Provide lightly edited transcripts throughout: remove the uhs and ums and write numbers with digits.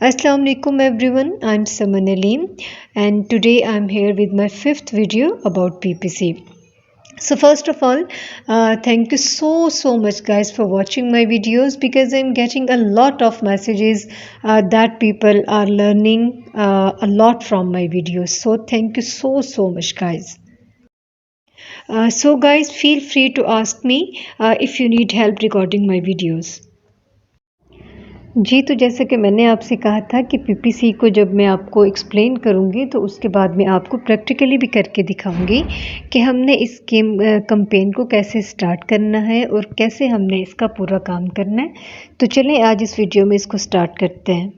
Assalamu alaikum everyone, I'm Saman Aleem and today I'm here with my fifth video about PPC. So first of all, thank you so much guys for watching my videos because I'm getting a lot of messages that people are learning a lot from my videos. So thank you so much guys. So guys, feel free to ask me if you need help recording my videos. जी, तो जैसे कि मैंने आपसे कहा था कि PPC को जब मैं आपको एक्सप्लेन करूँगी तो उसके बाद मैं आपको प्रैक्टिकली भी करके दिखाऊँगी कि हमने इस कैंपेन को कैसे स्टार्ट करना है और कैसे हमने इसका पूरा काम करना है। तो चलें आज इस वीडियो में इसको स्टार्ट करते हैं।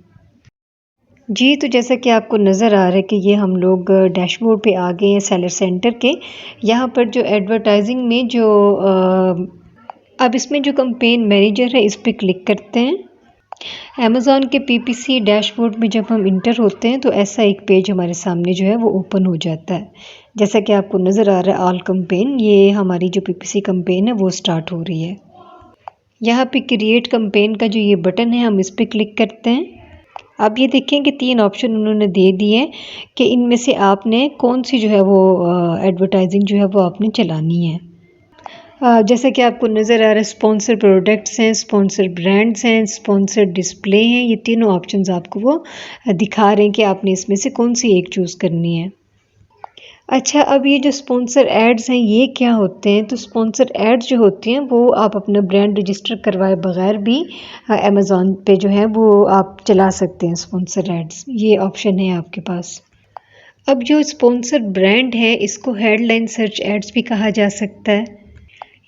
जी, तो जैसा कि आपको नज़र आ रहा है कि ये हम लोग डैशबोर्ड पे आ गए हैं सेलर सेंटर के। यहाँ पर जो एडवर्टाइजिंग में जो अब इसमें जो कैंपेन मैनेजर है इस पर क्लिक करते हैं। अमेज़ॉन के पीपीसी डैशबोर्ड में जब हम इंटर होते हैं तो ऐसा एक पेज हमारे सामने जो है वो ओपन हो जाता है। जैसा कि आपको नज़र आ रहा है ऑल कैंपेन, ये हमारी जो पीपीसी कैंपेन है वो स्टार्ट हो रही है। यहाँ पे क्रिएट कैंपेन का जो ये बटन है हम इस पर क्लिक करते हैं। अब ये देखें कि 3 ऑप्शन उन्होंने दे दिए हैं कि इनमें से आपने कौन सी जो है वो एडवर्टाइजिंग जो है वो आपने चलानी है। जैसे कि आपको नज़र आ रहा है स्पॉन्सर प्रोडक्ट्स हैं, स्पॉन्सर ब्रांड्स हैं, स्पॉन्सर डिस्प्ले हैं। ये तीनों ऑप्शंस आपको वो दिखा रहे हैं कि आपने इसमें से कौन सी एक चूज़ करनी है। अच्छा, अब ये जो स्पॉन्सर एड्स हैं ये क्या होते हैं? तो स्पॉन्सर एड्स जो होती हैं वो आप अपना ब्रांड रजिस्टर करवाए बगैर भी अमेज़ॉन पे जो है वो आप चला सकते हैं स्पॉन्सर एड्स। ये ऑप्शन है आपके पास। अब जो स्पॉन्सर ब्रांड है इसको हेडलाइन सर्च एड्स भी कहा जा सकता है।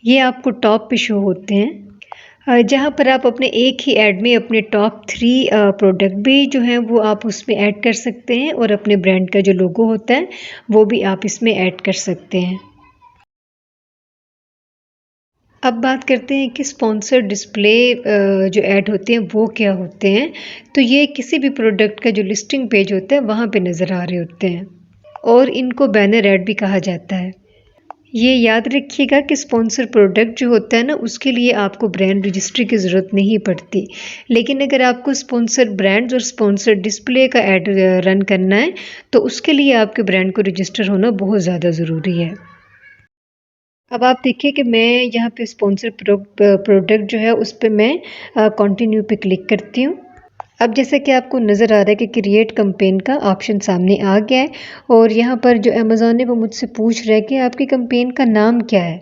ये आपको टॉप पे शो होते हैं जहाँ पर आप अपने एक ही ऐड में अपने टॉप 3 प्रोडक्ट भी जो हैं वो आप उसमें ऐड कर सकते हैं और अपने ब्रांड का जो लोगो होता है वो भी आप इसमें ऐड कर सकते हैं। अब बात करते हैं कि स्पॉन्सर डिस्प्ले जो ऐड होते हैं वो क्या होते हैं। तो ये किसी भी प्रोडक्ट का जो लिस्टिंग पेज होता है वहाँ पे नज़र आ रहे होते हैं और इनको बैनर ऐड भी कहा जाता है। ये याद रखिएगा कि स्पॉन्सर प्रोडक्ट जो होता है ना उसके लिए आपको ब्रांड रजिस्ट्री की ज़रूरत नहीं पड़ती, लेकिन अगर आपको स्पॉन्सर ब्रांड्स और स्पॉन्सर डिस्प्ले का ऐड रन करना है तो उसके लिए आपके ब्रांड को रजिस्टर होना बहुत ज़्यादा ज़रूरी है। अब आप देखिए कि मैं यहाँ पे स्पॉन्सर प्रोडक्ट जो है उस पर मैं कंटिन्यू पे क्लिक करती हूँ। अब जैसा कि आपको नज़र आ रहा है कि क्रिएट कैंपेन का ऑप्शन सामने आ गया है और यहाँ पर जो अमेज़ॉन है वो मुझसे पूछ रहा है कि आपकी कैंपेन का नाम क्या है।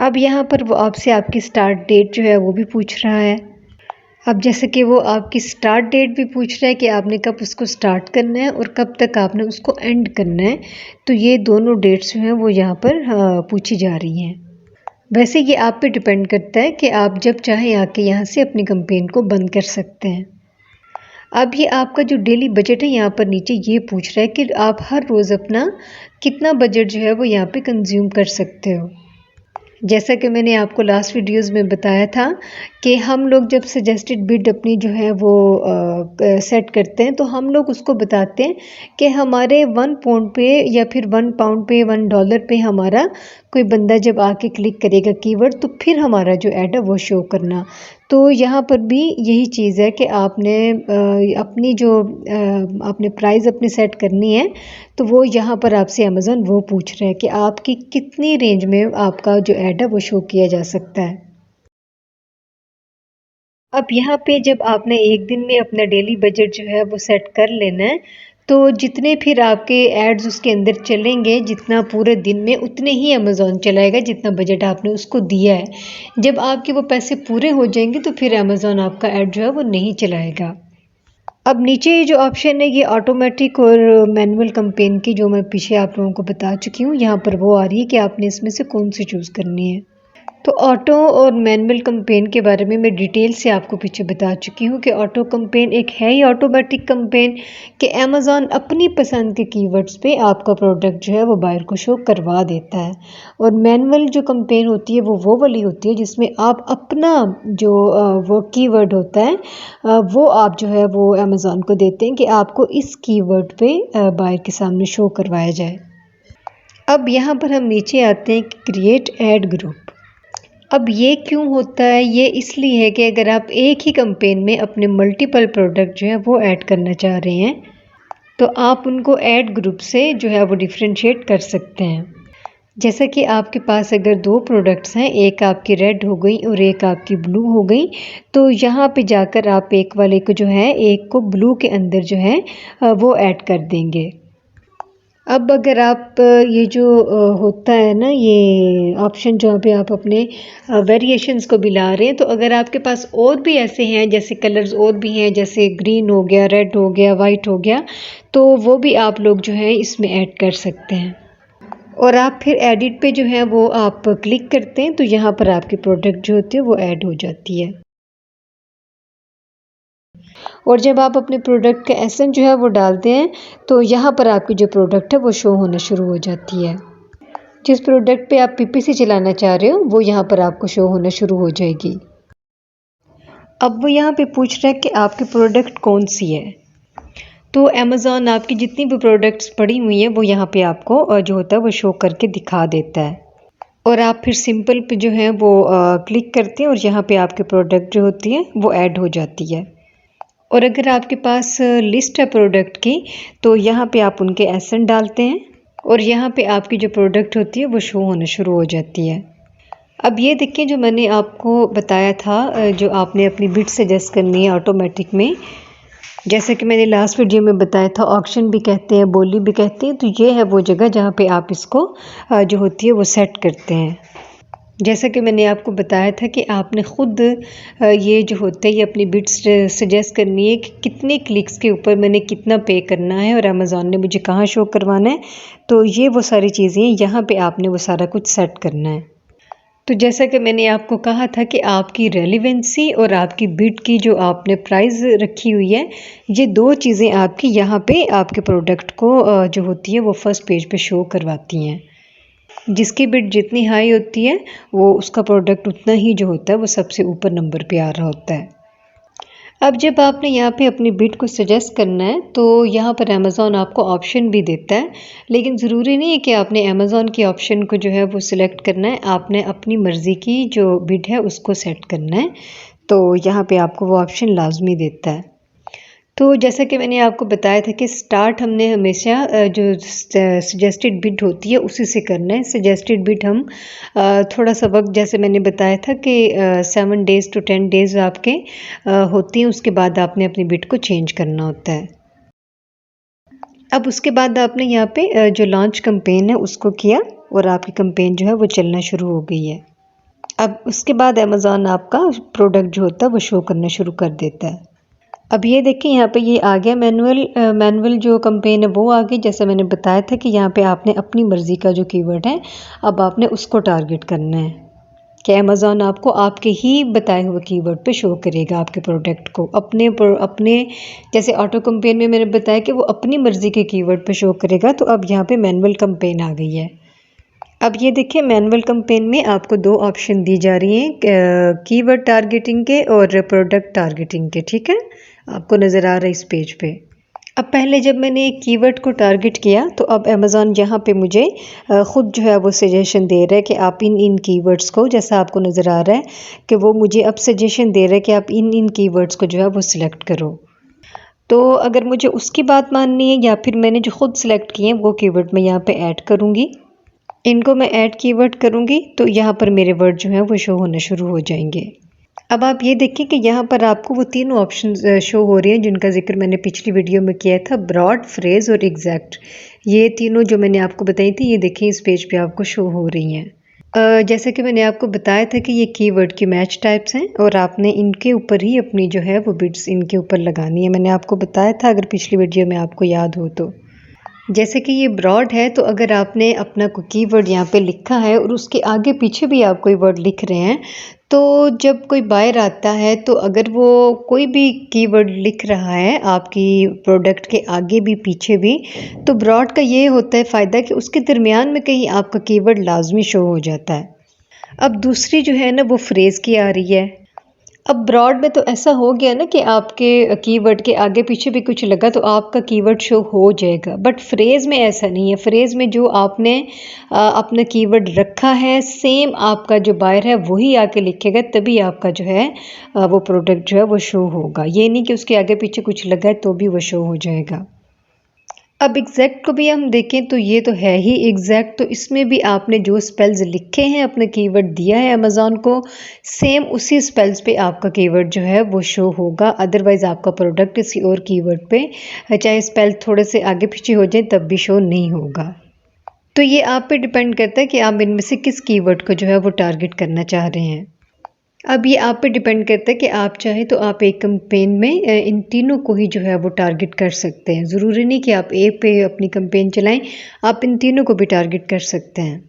अब यहाँ पर वो आपसे आपकी स्टार्ट डेट जो है वो भी पूछ रहा है। अब जैसे कि वो आपकी स्टार्ट डेट भी पूछ रहा है कि आपने कब उसको स्टार्ट करना है और कब तक आपने उसको एंड करना है। तो ये दोनों डेट्स जो हैं वो यहाँ पर पूछी जा रही हैं। वैसे ये आप पे डिपेंड करता है कि आप जब चाहें आके यहाँ से अपनी कैंपेन को बंद कर सकते हैं। अब ये आपका जो डेली बजट है यहाँ पर नीचे ये पूछ रहा है कि आप हर रोज़ अपना कितना बजट जो है वो यहाँ पे कंज्यूम कर सकते हो। जैसा कि मैंने आपको लास्ट वीडियोस में बताया था कि हम लोग जब सजेस्टेड बिड अपनी जो है वो सेट करते हैं तो हम लोग उसको बताते हैं कि हमारे 1 पाउंड पे या फिर 1 पाउंड पे $1 पे हमारा कोई बंदा जब आके क्लिक करेगा कीवर्ड तो फिर हमारा जो ऐड है वो शो करना। तो यहाँ पर भी यही चीज़ है कि आपने अपनी जो आपने प्राइस अपनी सेट करनी है तो वो यहाँ पर आपसे अमेज़ॉन वो पूछ रहा है कि आपकी कितनी रेंज में आपका जो ऐड है वो शो किया जा सकता है। अब यहाँ पे जब आपने एक दिन में अपना डेली बजट जो है वो सेट कर लेना है तो जितने फिर आपके एड्स उसके अंदर चलेंगे जितना पूरे दिन में उतने ही अमेज़ॉन चलाएगा जितना बजट आपने उसको दिया है। जब आपके वो पैसे पूरे हो जाएंगे तो फिर अमेज़ॉन आपका ऐड जो है वो नहीं चलाएगा। अब नीचे ये जो ऑप्शन है ये ऑटोमेटिक और मैनुअल कैंपेन की जो मैं पीछे आप लोगों को बता चुकी हूँ यहाँ पर वो आ रही है कि आपने इसमें से कौन सी चूज़ करनी है। तो ऑटो और मैनुअल कैंपेन के बारे में मैं डिटेल से आपको पीछे बता चुकी हूँ कि ऑटो कैंपेन एक है ही ऑटोमेटिक कैंपेन कि अमेज़ॉन अपनी पसंद के कीवर्ड्स पे आपका प्रोडक्ट जो है वो बायर को शो करवा देता है। और मैनुअल जो कैंपेन होती है वो वाली होती है जिसमें आप अपना जो वो कीवर्ड होता है वो आप जो है वो अमेज़ॉन को देते हैं कि आपको इस कीवर्ड पे बायर के सामने शो करवाया जाए। अब यहाँ पर हम नीचे आते हैं कि क्रिएट एड ग्रुप। अब ये क्यों होता है? ये इसलिए है कि अगर आप एक ही कैंपेन में अपने मल्टीपल प्रोडक्ट जो है वो ऐड करना चाह रहे हैं तो आप उनको ऐड ग्रुप से जो है वो डिफ्रेंशिएट कर सकते हैं। जैसा कि आपके पास अगर 2 प्रोडक्ट्स हैं, एक आपकी रेड हो गई और एक आपकी ब्लू हो गई, तो यहाँ पे जाकर आप एक वाले को जो है, एक को ब्लू के अंदर जो है वो ऐड कर देंगे। अब अगर आप ये जो होता है ना ये ऑप्शन जहाँ पे आप अपने वेरिएशंस को भी ला रहे हैं, तो अगर आपके पास और भी ऐसे हैं जैसे कलर्स और भी हैं जैसे ग्रीन हो गया, रेड हो गया, वाइट हो गया, तो वो भी आप लोग जो है इसमें ऐड कर सकते हैं। और आप फिर एडिट पे जो है वो आप क्लिक करते हैं तो यहाँ पर आपकी प्रोडक्ट जो होती है वो ऐड हो जाती है। और जब आप अपने प्रोडक्ट का एसेंस जो है वो डालते हैं तो यहाँ पर आपकी जो प्रोडक्ट है वो शो होना शुरू हो जाती है। जिस प्रोडक्ट पे आप पीपीसी चलाना चाह रहे हो वो यहाँ पर आपको शो होना शुरू हो जाएगी। अब वो यहाँ पे पूछ रहा है कि आपकी प्रोडक्ट कौन सी है, तो अमेज़ॉन आपकी जितनी भी प्रोडक्ट्स पड़ी हुई हैं वो यहाँ पे आपको जो होता है वो शो करके दिखा देता है। और आप फिर सिंपल पे जो है वो क्लिक करते हैं और यहाँ पे आपके प्रोडक्ट जो होती है वो ऐड हो जाती है। और अगर आपके पास लिस्ट है प्रोडक्ट की तो यहाँ पे आप उनके एसेंट डालते हैं और यहाँ पे आपकी जो प्रोडक्ट होती है वो शो होना शुरू हो जाती है। अब ये देखिए जो मैंने आपको बताया था जो आपने अपनी बिट सजेस्ट करनी है ऑटोमेटिक में, जैसे कि मैंने लास्ट वीडियो में बताया था ऑक्शन भी कहते हैं, बोली भी कहते हैं, तो ये है वो जगह जहाँ पे आप इसको जो होती है वो सेट करते हैं। जैसा कि मैंने आपको बताया था कि आपने ख़ुद ये जो होता है ये अपनी बिट्स सजेस्ट करनी है कि कितने क्लिक्स के ऊपर मैंने कितना पे करना है और अमेज़ॉन ने मुझे कहाँ शो करवाना है, तो ये वो सारी चीज़ें यहाँ पे आपने वो सारा कुछ सेट करना है। तो जैसा कि मैंने आपको कहा था कि आपकी रेलिवेंसी और आपकी बिड की जो आपने प्राइस रखी हुई है, ये 2 चीज़ें आपकी यहाँ पे आपके प्रोडक्ट को जो होती है वो फर्स्ट पेज पे शो करवाती हैं। जिसकी बिड जितनी हाई होती है वो उसका प्रोडक्ट उतना ही जो होता है वो सबसे ऊपर नंबर पे आ रहा होता है। अब जब आपने यहाँ पे अपनी बिड को सजेस्ट करना है तो यहाँ पर अमेज़ॉन आपको ऑप्शन भी देता है, लेकिन ज़रूरी नहीं है कि आपने अमेज़ॉन के ऑप्शन को जो है वो सिलेक्ट करना है, आपने अपनी मर्ज़ी की जो बिड है उसको सेट करना है। तो यहाँ पे आपको वो ऑप्शन लाजमी देता है। तो जैसा कि मैंने आपको बताया था कि स्टार्ट हमने हमेशा जो सजेस्टेड बिड होती है उसी से करना है। सजेस्टेड बिड हम थोड़ा सा वक्त जैसे मैंने बताया था कि 7 डेज़ to 10 डेज़ आपके होती हैं, उसके बाद आपने अपनी बिड को चेंज करना होता है। अब उसके बाद आपने यहाँ पे जो लॉन्च कैंपेन है उसको किया और आपकी कैंपेन जो है वो चलना शुरू हो गई है। अब उसके बाद अमेज़ॉन आपका प्रोडक्ट जो होता है वो शो करना शुरू कर देता है। अब ये देखिए यहाँ पे ये आ गया मैनुअल जो कैंपेन है वो आ गई। जैसा मैंने बताया था कि यहाँ पे आपने अपनी मर्ज़ी का जो कीवर्ड है अब आपने उसको टारगेट करना है कि अमेज़ॉन आपको आपके ही बताए हुए कीवर्ड पे शो करेगा आपके प्रोडक्ट को। अपने जैसे ऑटो कैंपेन में मैंने बताया कि वो अपनी मर्ज़ी के कीवर्ड पे शो करेगा, तो अब यहाँ पे मैनुअल कैंपेन आ गई है। अब ये देखिए मैनुअल कैंपेन में आपको 2 ऑप्शन दी जा रही हैं, कीवर्ड टारगेटिंग के और प्रोडक्ट टारगेटिंग के। ठीक है, आपको नज़र आ रहा है इस पेज पे। अब पहले जब मैंने एक कीवर्ड को टारगेट किया तो अब अमेज़ॉन यहाँ पे मुझे ख़ुद जो है वो सजेशन दे रहा है कि आप इन कीवर्ड्स को, जैसा आपको नज़र आ रहा है कि वो मुझे अब सजेशन दे रहा है कि आप इन कीवर्ड्स को जो है वो सिलेक्ट करो। तो अगर मुझे उसकी बात माननी है या फिर मैंने जो ख़ुद सिलेक्ट किए हैं वो कीवर्ड मैं यहाँ पे ऐड करूँगी। इनको मैं ऐड कीवर्ड करूँगी तो यहाँ पर मेरे वर्ड जो हैं वो शो होना शुरू हो जाएंगे। अब आप ये देखिए कि यहाँ पर आपको वो तीनों ऑप्शन शो हो रहे हैं जिनका जिक्र मैंने पिछली वीडियो में किया था, ब्रॉड, फ्रेज और एग्जैक्ट। ये तीनों जो मैंने आपको बताई थी ये देखिए इस पेज पे आपको शो हो रही हैं। जैसे कि मैंने आपको बताया था कि ये कीवर्ड की मैच टाइप्स हैं और आपने इनके ऊपर ही अपनी जो है वो बिट्स इनके ऊपर लगानी है। मैंने आपको बताया था अगर पिछली वीडियो में आपको याद हो तो। जैसे कि ये ब्रॉड है तो अगर आपने अपना कोई कीवर्ड यहाँ पे लिखा है और उसके आगे पीछे भी आप कोई वर्ड लिख रहे हैं, तो जब कोई बायर आता है तो अगर वो कोई भी कीवर्ड लिख रहा है आपकी प्रोडक्ट के आगे भी पीछे भी, तो ब्रॉड का ये होता है फ़ायदा कि उसके दरमियान में कहीं आपका कीवर्ड लाजमी शो हो जाता है। अब दूसरी जो है ना वो फ्रेज़ की आ रही है। अब ब्रॉड में तो ऐसा हो गया ना कि आपके कीवर्ड के आगे पीछे भी कुछ लगा तो आपका कीवर्ड शो हो जाएगा, बट फ्रेज़ में ऐसा नहीं है। फ्रेज़ में जो आपने अपना कीवर्ड रखा है, सेम आपका जो बायर है वही आके लिखेगा, तभी आपका जो है वो प्रोडक्ट जो है वो शो होगा। ये नहीं कि उसके आगे पीछे कुछ लगा है तो भी वो शो हो जाएगा। अब एग्जैक्ट को भी हम देखें तो ये तो है ही एग्जैक्ट, तो इसमें भी आपने जो स्पेल्स लिखे हैं, अपना कीवर्ड दिया है अमेज़ॉन को, सेम उसी स्पेल्स पे आपका कीवर्ड जो है वो शो होगा। अदरवाइज़ आपका प्रोडक्ट किसी और कीवर्ड पे चाहे स्पेल थोड़े से आगे पीछे हो जाए तब भी शो नहीं होगा। तो ये आप पे डिपेंड करता है कि आप इनमें से किस कीवर्ड को जो है वो टारगेट करना चाह रहे हैं। अब ये आप पे डिपेंड करता है कि आप चाहें तो आप एक कैंपेन में इन तीनों को ही जो है वो टारगेट कर सकते हैं। ज़रूरी नहीं कि आप ए पे अपनी कैंपेन चलाएं, आप इन तीनों को भी टारगेट कर सकते हैं।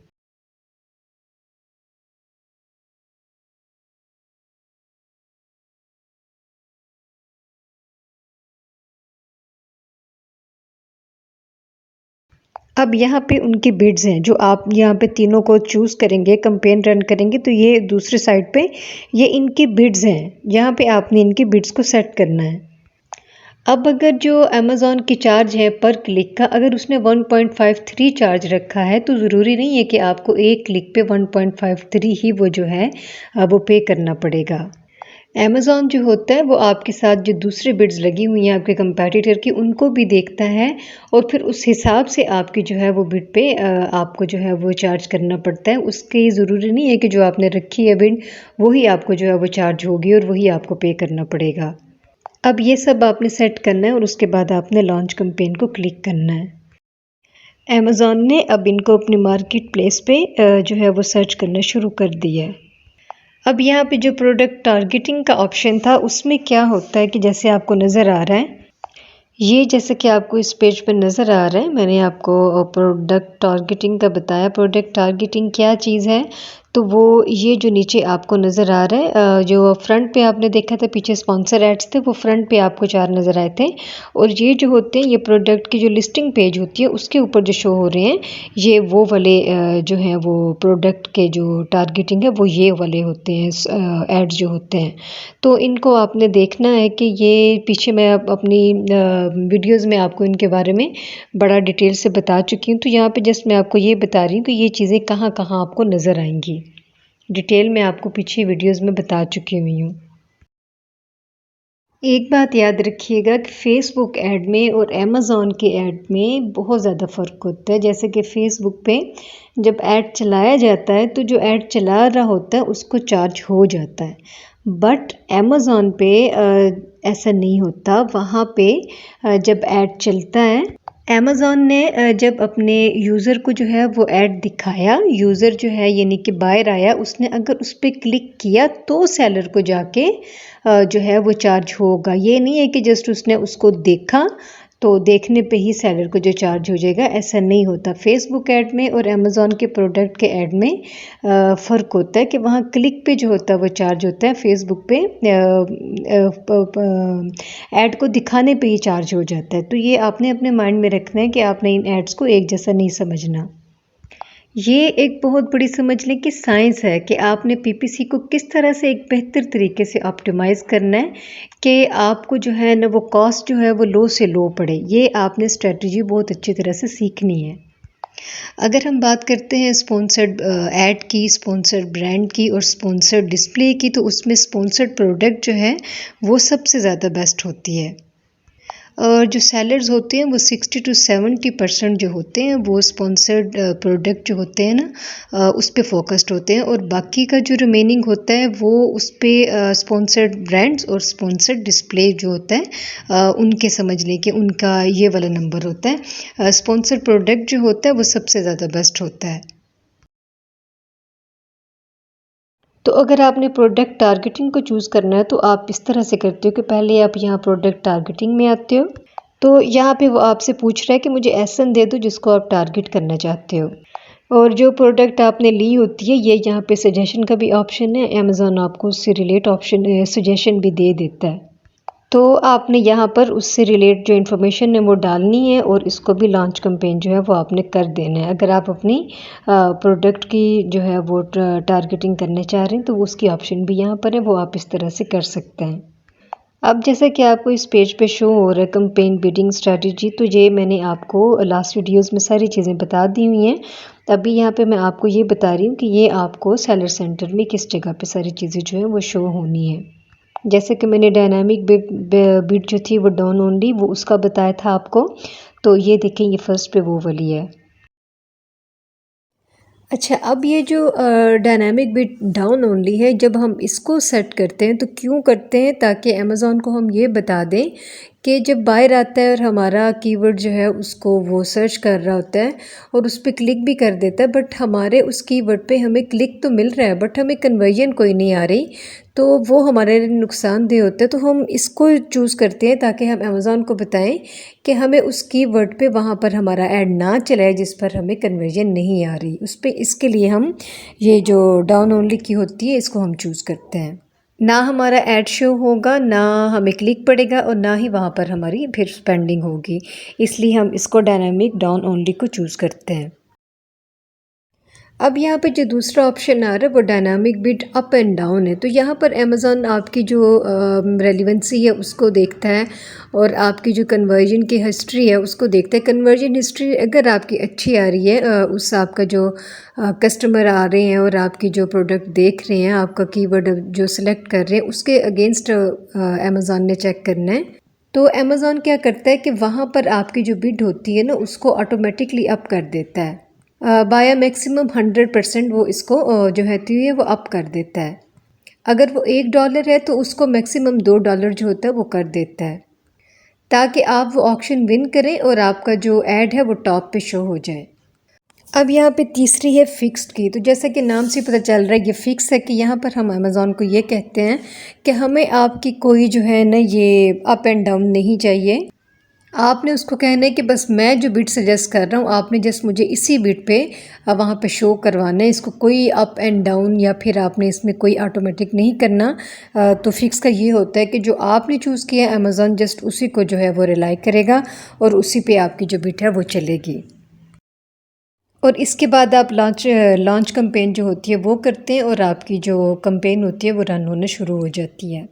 अब यहाँ पे उनकी बिड्स हैं, जो आप यहाँ पे तीनों को चूज़ करेंगे, कैंपेन रन करेंगे तो ये दूसरी साइड पे ये इनकी बिड्स हैं। यहाँ पे आपने इनकी बिड्स को सेट करना है। अब अगर जो अमेज़ॉन की चार्ज है पर क्लिक का, अगर उसने 1.53 चार्ज रखा है तो ज़रूरी नहीं है कि आपको एक क्लिक पे 1.53 ही वो जो है वो पे करना पड़ेगा। अमेज़ॉन जो होता है वो आपके साथ जो दूसरे बिड्स लगी हुई हैं आपके कंपैटिटर की, उनको भी देखता है और फिर उस हिसाब से आपकी जो है वो बिड पे आपको जो है वो चार्ज करना पड़ता है। उसके ज़रूरी नहीं है कि जो आपने रखी है बिड वही आपको जो है वो चार्ज होगी और वही आपको पे करना पड़ेगा। अब ये सब आपने सेट करना है और उसके बाद आपने लॉन्च कैंपेन को क्लिक करना है। अमेज़ॉन ने अब इनको अपनी मार्केट प्लेस पे जो है वो सर्च करना शुरू कर दिया है। अब यहाँ पे जो प्रोडक्ट टारगेटिंग का ऑप्शन था उसमें क्या होता है कि जैसे आपको नज़र आ रहा है, ये जैसे कि आपको इस पेज पर नज़र आ रहा है, मैंने आपको प्रोडक्ट टारगेटिंग का बताया। प्रोडक्ट टारगेटिंग क्या चीज़ है, तो वो ये जो नीचे आपको नज़र आ रहा है, जो फ्रंट पे आपने देखा था पीछे स्पॉन्सर एड्स थे, वो फ्रंट पे आपको 4 नज़र आए थे। और ये जो होते हैं ये प्रोडक्ट की जो लिस्टिंग पेज होती है उसके ऊपर जो शो हो रहे हैं, ये वो वाले जो हैं वो प्रोडक्ट के जो टारगेटिंग है वो ये वाले होते हैं एड्स जो होते हैं। तो इनको आपने देखना है कि ये पीछे मैं अपनी वीडियोज़ में आपको इनके बारे में बड़ा डिटेल से बता चुकी हूँ। तो यहाँ पे जस्ट मैं आपको ये बता रही हूँ कि ये चीज़ें कहाँ कहाँ आपको नज़र आएंगी। डिटेल में आपको पीछे वीडियोज़ में बता चुकी हुई हूँ। एक बात याद रखिएगा कि फ़ेसबुक ऐड में और अमेज़ॉन के ऐड में बहुत ज़्यादा फ़र्क होता है। जैसे कि फ़ेसबुक पे जब ऐड चलाया जाता है तो जो ऐड चला रहा होता है उसको चार्ज हो जाता है, बट अमेज़ॉन पे ऐसा नहीं होता। वहाँ पे जब ऐड चलता है, अमेज़ॉन ने जब अपने यूज़र को जो है वो ऐड दिखाया, यूज़र जो है यानी कि बायर आया, उसने अगर उस पर क्लिक किया तो सेलर को जाके जो है वो चार्ज होगा। ये नहीं है कि जस्ट उसने उसको देखा तो देखने पे ही सेलर को जो चार्ज हो जाएगा, ऐसा नहीं होता। फेसबुक ऐड में और अमेज़ॉन के प्रोडक्ट के ऐड में फ़र्क होता है कि वहाँ क्लिक पे जो होता है वो चार्ज होता है, फेसबुक पे ऐड को दिखाने पे ही चार्ज हो जाता है। तो ये आपने अपने माइंड में रखना है कि आपने इन एड्स को एक जैसा नहीं समझना। ये एक बहुत बड़ी समझ लें कि साइंस है कि आपने पीपीसी को किस तरह से एक बेहतर तरीके से ऑप्टिमाइज़ करना है कि आपको जो है ना वो कॉस्ट जो है वो लो से लो पड़े। ये आपने स्ट्रेटजी बहुत अच्छी तरह से सीखनी है। अगर हम बात करते हैं स्पॉन्सर्ड ऐड की, स्पॉन्सर्ड ब्रांड की और स्पॉन्सर्ड डिस्प्ले की, तो उसमें स्पॉन्सर्ड प्रोडक्ट जो है वो सबसे ज़्यादा बेस्ट होती है। और जो सेलर्स होते हैं वो 60 to 70% जो होते हैं वो स्पॉन्सर्ड प्रोडक्ट जो होते हैं ना उस पर फोकस्ड होते हैं, और बाकी का जो रिमेनिंग होता है वो उस पर स्पॉन्सर्ड ब्रांड्स और स्पॉन्सर्ड डिस्प्ले जो होता है उनके समझ लें कि उनका ये वाला नंबर होता है। स्पॉन्सर्ड प्रोडक्ट जो होता है वो सबसे ज़्यादा बेस्ट होता है। तो अगर आपने प्रोडक्ट टारगेटिंग को चूज़ करना है तो आप इस तरह से करते हो कि पहले आप यहाँ प्रोडक्ट टारगेटिंग में आते हो, तो यहाँ पे वो आपसे पूछ रहा है कि मुझे एसन दे दो जिसको आप टारगेट करना चाहते हो। और जो प्रोडक्ट आपने ली होती है ये यहाँ पे सजेशन का भी ऑप्शन है, अमेज़ॉन आपको उससे रिलेट ऑप्शन सजेशन भी दे देता है। तो आपने यहाँ पर उससे रिलेट जो इन्फॉर्मेशन है वो डालनी है और इसको भी लॉन्च कैंपेन जो है वो आपने कर देना है। अगर आप अपनी प्रोडक्ट की जो है वो टारगेटिंग करना चाह रहे हैं तो उसकी ऑप्शन भी यहाँ पर है, वो आप इस तरह से कर सकते हैं। अब जैसा कि आपको इस पेज पे शो हो रहा है कैंपेन बिडिंग स्ट्रैटेजी, तो ये मैंने आपको लास्ट वीडियोस में सारी चीज़ें बता दी हुई हैं। अभी यहाँ पे मैं आपको ये बता रही हूँ कि ये आपको सेलर सेंटर में किस जगह पे सारी चीज़ें जो है वो शो होनी है। जैसे कि मैंने डायनामिक बिड जो थी वो डाउन ओनली वो उसका बताया था आपको, तो ये देखें ये फर्स्ट पे वो वाली है। अच्छा, अब ये जो डायनामिक बिट डाउन ओनली है, जब हम इसको सेट करते हैं तो क्यों करते हैं, ताकि अमेज़ॉन को हम ये बता दें कि जब बायर आता है और हमारा कीवर्ड जो है उसको वो सर्च कर रहा होता है और उस पर क्लिक भी कर देता है, बट हमारे उस कीवर्ड पे हमें क्लिक तो मिल रहा है बट हमें कन्वर्जन कोई नहीं आ रही, तो वो हमारे लिए नुकसानदेह होता है। तो हम इसको चूज़ करते हैं ताकि हम अमेज़ॉन को बताएं कि हमें उस कीवर्ड पे वहाँ पर हमारा ऐड ना चलाए जिस पर हमें कन्वर्जन नहीं आ रही उस पर। इसके लिए हम ये जो डाउन ओनली की होती है इसको हम चूज़ करते हैं। ना हमारा ऐड शो होगा, ना हमें क्लिक पड़ेगा और ना ही वहाँ पर हमारी फिर स्पेंडिंग होगी, इसलिए हम इसको डायनामिक डाउन ओनली को चूज़ करते हैं। अब यहाँ पे जो दूसरा ऑप्शन आ रहा है वो dynamic bid up and down है। तो यहाँ पर अमेज़ॉन आपकी जो रेलिवेंसी है उसको देखता है और आपकी जो कन्वर्जन की हिस्ट्री है उसको देखता है। कन्वर्जन हिस्ट्री अगर आपकी अच्छी आ रही है, उस आपका जो कस्टमर आ रहे हैं और आपकी जो प्रोडक्ट देख रहे हैं, आपका कीवर्ड जो सिलेक्ट कर रहे हैं उसके अगेंस्ट अमेज़ॉन ने चेक करना है। तो अमेज़ॉन क्या करता है कि वहाँ पर आपकी जो बिड होती है ना उसको ऑटोमेटिकली अप कर देता है। बाय मैक्सिमम 100% वो इसको जो है वो अप कर देता है। अगर वो $1 है तो उसको मैक्सिमम $2 जो होता है वो कर देता है, ताकि आप वो ऑक्शन विन करें और आपका जो ऐड है वो टॉप पे शो हो जाए। अब यहाँ पे तीसरी है फिक्स्ड की। तो जैसा कि नाम से पता चल रहा है ये फिक्स है कि यहाँ पर हम अमेज़ॉन को ये कहते हैं कि हमें आपकी कोई जो है ना ये अप एंड डाउन नहीं चाहिए। आपने उसको कहना है कि बस मैं जो बिट सजेस्ट कर रहा हूँ आपने जस्ट मुझे इसी बिट पे वहाँ पे शो करवाना है, इसको कोई अप एंड डाउन या फिर आपने इसमें कोई ऑटोमेटिक नहीं करना। तो फिक्स का ये होता है कि जो आपने चूज़ किया है अमेज़ॉन जस्ट उसी को जो है वो रिलाई करेगा और उसी पे आपकी जो बिट है वो चलेगी। और इसके बाद आप लॉन्च कैंपेन जो होती है वो करते हैं और आपकी जो कैंपेन होती है वो रन होना शुरू हो जाती है।